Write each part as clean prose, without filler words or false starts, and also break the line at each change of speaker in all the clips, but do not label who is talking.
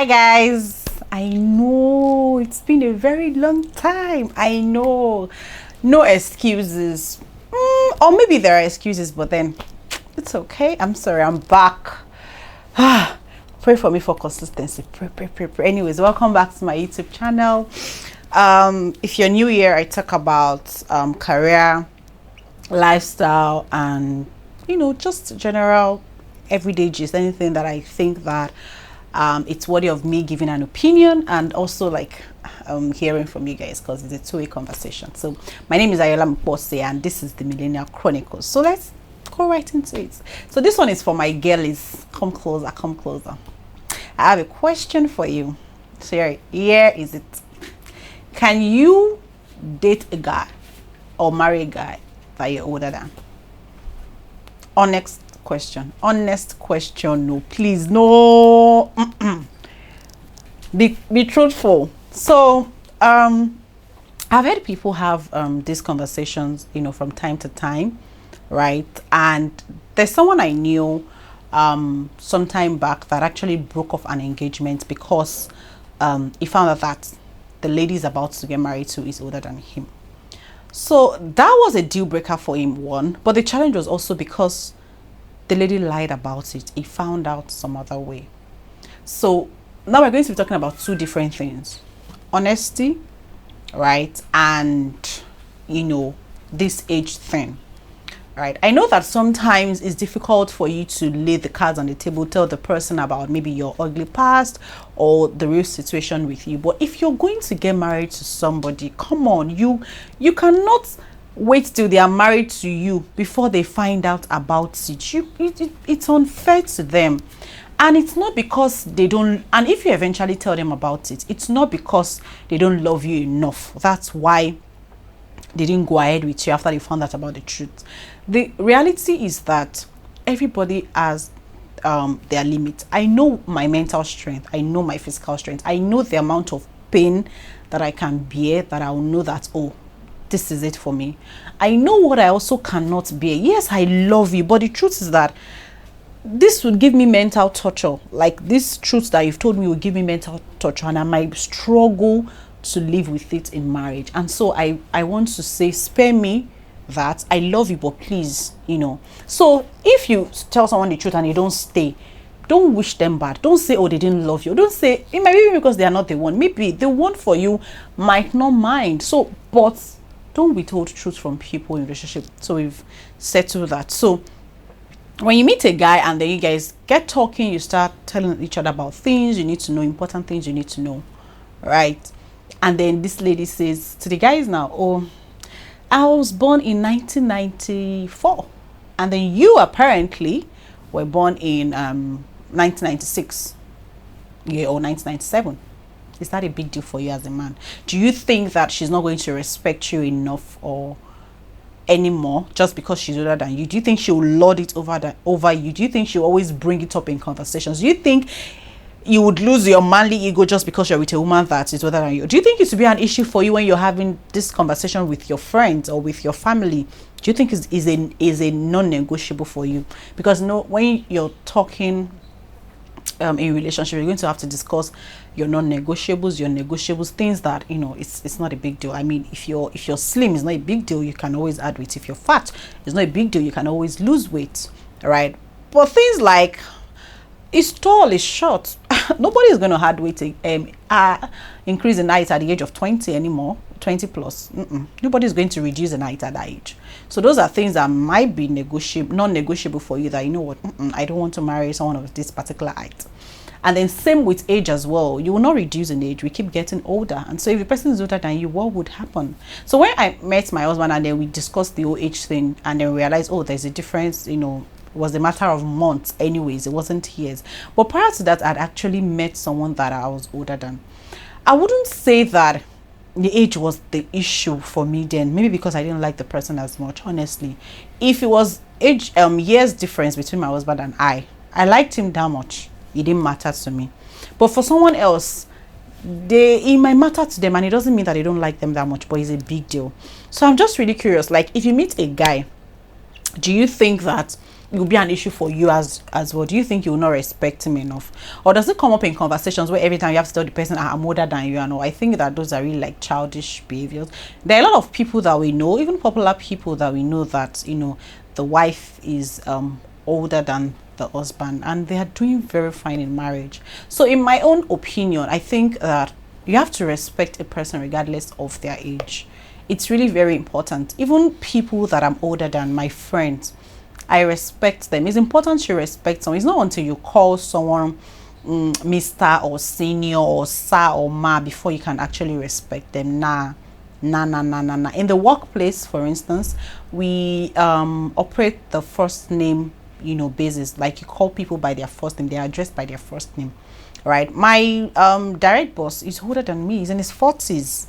Hi guys, I know it's been a very long time. I know, no excuses, or maybe there are excuses, but then it's okay. I'm sorry, I'm back. Pray for me for consistency. Pray. Anyways, welcome back to my YouTube channel. If you're new here, I talk about career, lifestyle, and just general everyday gist, anything that I think that it's worthy of me giving an opinion, and also like hearing from you guys, because it's a two-way conversation. So my name is Ayola Mpose, and this is the Millennial Chronicles. So let's go right into it. So this one is for my girlies. Come closer, come closer. I have a question for you. So here is it. Can you date a guy or marry a guy that you're older than? Honest question. No, please, no. Be truthful. So I've heard people have these conversations from time to time, right? And there's someone I knew some time back that actually broke off an engagement because he found out that the lady he's about to get married to is older than him. So that was a deal breaker for him, one. But the challenge was also because the lady lied about it. He found out some other way. So now we're going to be talking about two different things: honesty, right? And this age thing, right? I know that sometimes it's difficult for you to lay the cards on the table, tell the person about maybe your ugly past or the real situation with you. But if you're going to get married to somebody, come on, you cannot wait till they are married to you before they find out about it. It's unfair to them. And it's not because they don't, and if you eventually tell them about it, it's not because they don't love you enough. That's why they didn't go ahead with you after they found out about the truth. The reality is that everybody has their limits. I know my mental strength. I know my physical strength. I know the amount of pain that I can bear, that I'll know that, oh, this is it for me. I know what I also cannot bear. Yes, I love you, but the truth is that this would give me mental torture. Like, this truth that you've told me will give me mental torture, and I might struggle to live with it in marriage. And so I want to say, spare me that. I love you, but please, So if you tell someone the truth and they don't stay, don't wish them bad. Don't say, oh, they didn't love you. Don't say, it might be because they are not the one. Maybe the one for you might not mind. So, but don't withhold truth from people in relationship. So we've settled that. So when you meet a guy and then you guys get talking, you start telling each other about things you need to know, important things you need to know, right? And then this lady says to the guys now, oh, I was born in 1994. And then you apparently were born in 1996, yeah, or 1997. Is that a big deal for you as a man? Do you think that she's not going to respect you enough or anymore just because she's older than you? Do you think she'll lord it over you? Do you think she'll always bring it up in conversations? Do you think you would lose your manly ego just because you're with a woman that is older than you? Do you think it would be an issue for you when you're having this conversation with your friends or with your family? Do you think is a non-negotiable for you? Because when you're talking in relationship, you're going to have to discuss your non-negotiables, your negotiables, things that it's not a big deal. I mean, if you're slim, it's not a big deal, you can always add weight. If you're fat, it's not a big deal, you can always lose weight, right? But things like, it's tall, it's short, nobody is going to add weight, increase in height at the age of 20 anymore, 20 plus. Nobody is going to reduce in height at that age. So those are things that might be non-negotiable for you, that I don't want to marry someone of this particular height. And then same with age as well. You will not reduce in age. We keep getting older. And so if the person is older than you, what would happen? So when I met my husband and then we discussed the whole age thing, and then we realized, oh, there's a difference, it was a matter of months anyways. It wasn't years. But prior to that, I'd actually met someone that I was older than. I wouldn't say that the age was the issue for me then. Maybe because I didn't like the person as much, honestly. If it was years difference between my husband and I liked him that much. It didn't matter to me. But for someone else, it might matter to them, and it doesn't mean that they don't like them that much, but it's a big deal. So I'm just really curious, like, if you meet a guy, do you think that it will be an issue for you as well? Do you think you will not respect him enough? Or does it come up in conversations where every time you have to tell the person, I'm older than you and all? I think that those are really like childish behaviors. There are a lot of people that we know, even popular people that we know, that, you know, the wife is older than the husband and they are doing very fine in marriage. So in my own opinion, I think that you have to respect a person regardless of their age. It's really very important. Even people that I'm older than, my friends, I respect them. It's important to respect someone. It's not until you call someone Mr. or senior or sir or ma before you can actually respect them. Nah. In the workplace, for instance, we operate the first name, you know, basis. Like, you call people by their first name, they are addressed by their first name, right? My direct boss is older than me. He's in his 40s,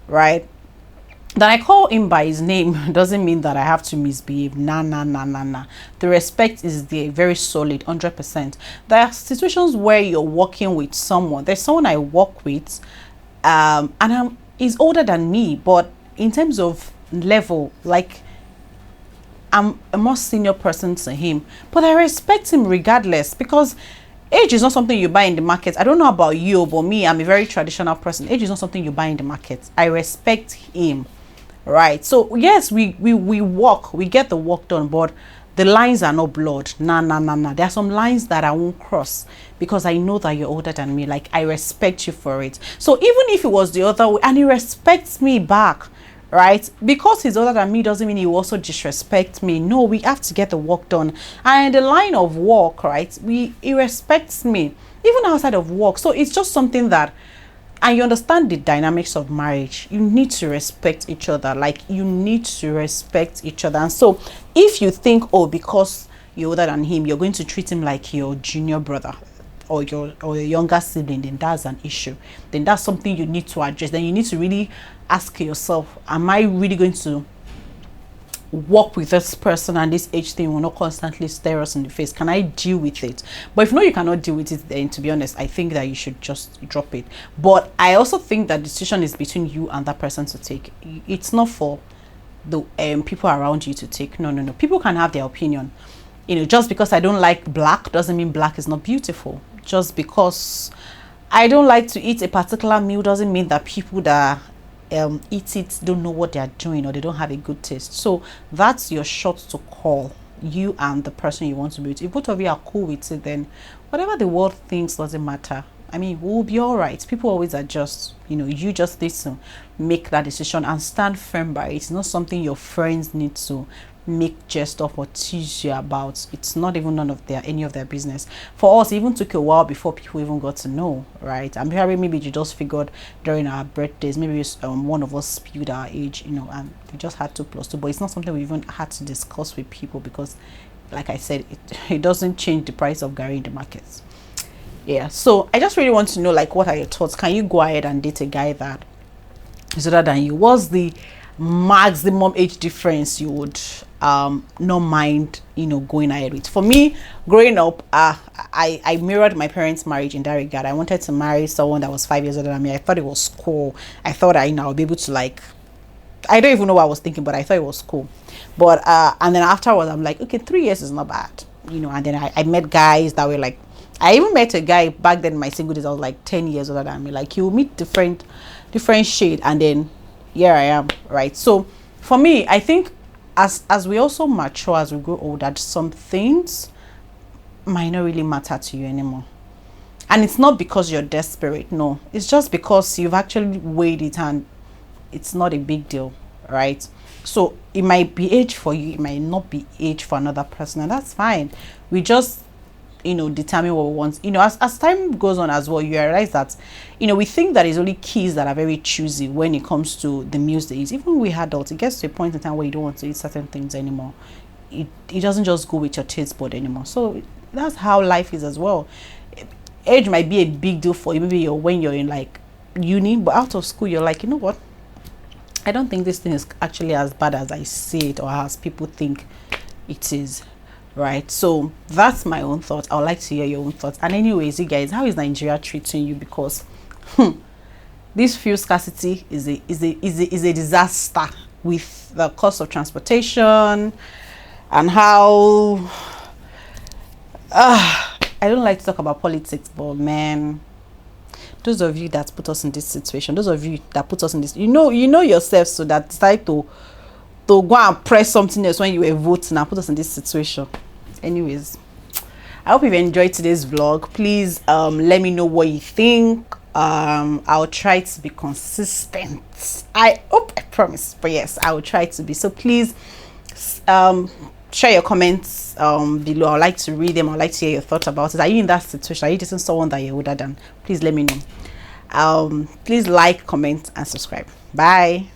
right? That I call him by his name doesn't mean that I have to misbehave. Nah. The respect is there, very solid, 100%. There are situations where you're working with someone. There's someone I work with, and he's older than me, but in terms of level, like, I'm a more senior person to him, but I respect him regardless, because age is not something you buy in the market. I don't know about you, but me, I'm a very traditional person. Age is not something you buy in the market. I respect him. Right, so yes, we work, we get the work done, but the lines are not blurred. Nah. There are some lines that I won't cross because I know that you're older than me. Like, I respect you for it. So even if it was the other way and he respects me back, right, because he's older than me doesn't mean he will also disrespect me. No, we have to get the work done. And in the line of work, right, he respects me even outside of work. So it's just something that, and you understand the dynamics of marriage, you need to respect each other. Like, you need to respect each other. And so if you think, oh, because you're older than him, you're going to treat him like your junior brother or your younger sibling, then that's an issue. Then that's something you need to address. Then you need to really ask yourself, am I really going to work with this person, and this age thing will not constantly stare us in the face? Can I deal with it? But if no, you cannot deal with it, then to be honest, I think that you should just drop it. But I also think that the decision is between you and that person to take. It's not for the people around you to take. No. People can have their opinion. You know, just because I don't like black doesn't mean black is not beautiful. Just because I don't like to eat a particular meal doesn't mean that people that eat it don't know what they are doing, or they don't have a good taste. So that's your shot to call, you and the person you want to be with. If both of you are cool with it, then whatever the world thinks doesn't matter. I mean, we'll be all right. People always adjust. You know, you just need to make that decision and stand firm by it. It's not something your friends need to make jest of or tease you about. It's not even any of their business. For us, it even took a while before people even got to know, right? I'm hearing maybe you just figured during our birthdays, maybe one of us spewed our age, you know, and we just had 2 + 2, but it's not something we even had to discuss with people, because like I said, it doesn't change the price of Gary in the markets. Yeah, so I just really want to know, like, what are your thoughts? Can you go ahead and date a guy that is older than you? What's the maximum age difference you would not mind, you know, going ahead with? For me, growing up, I mirrored my parents' marriage in that regard. I wanted to marry someone that was 5 years older than me. I thought it was cool. I thought I would be able to, like, I don't even know what I was thinking, but I thought it was cool. But and then afterwards, I'm like, okay, 3 years is not bad, you know. And then I met guys that were like, I even met a guy back then in my single days. I was like 10 years older than me. Like, you meet different shade, and then here I am, right? So for me, I think as we also mature, as we grow older, some things might not really matter to you anymore. And it's not because you're desperate, no. It's just because you've actually weighed it and it's not a big deal, right? So it might be age for you, it might not be age for another person, and that's fine. We just, you know, determine what we want. You know, as time goes on as well, you realize that, you know, we think that it's only kids that are very choosy when it comes to the meals they eat. Even we adults, it gets to a point in time where you don't want to eat certain things anymore. It doesn't just go with your taste bud anymore. So that's how life is as well. Age might be a big deal for you, maybe when you're in like uni, but out of school you're like, you know what, I don't think this thing is actually as bad as I see it or as people think it is. Right, so that's my own thoughts. I would like to hear your own thoughts. And anyways, you guys, how is Nigeria treating you? Because this fuel scarcity is a disaster, with the cost of transportation, and how I don't like to talk about politics, but man, those of you that put us in this situation, those of you that put us in this, you know yourself, so that decide to go and press something else when you were voting and put us in this situation. Anyways, I hope you've enjoyed today's vlog. Please let me know what you think. I'll try to be consistent. I promise, but yes, I will try to be. So please share your comments below. I'd like to read them. I'd like to hear your thoughts about it. Are you in that situation? Are you dating someone that you're older than? Please let me know. Please like, comment, and subscribe. Bye.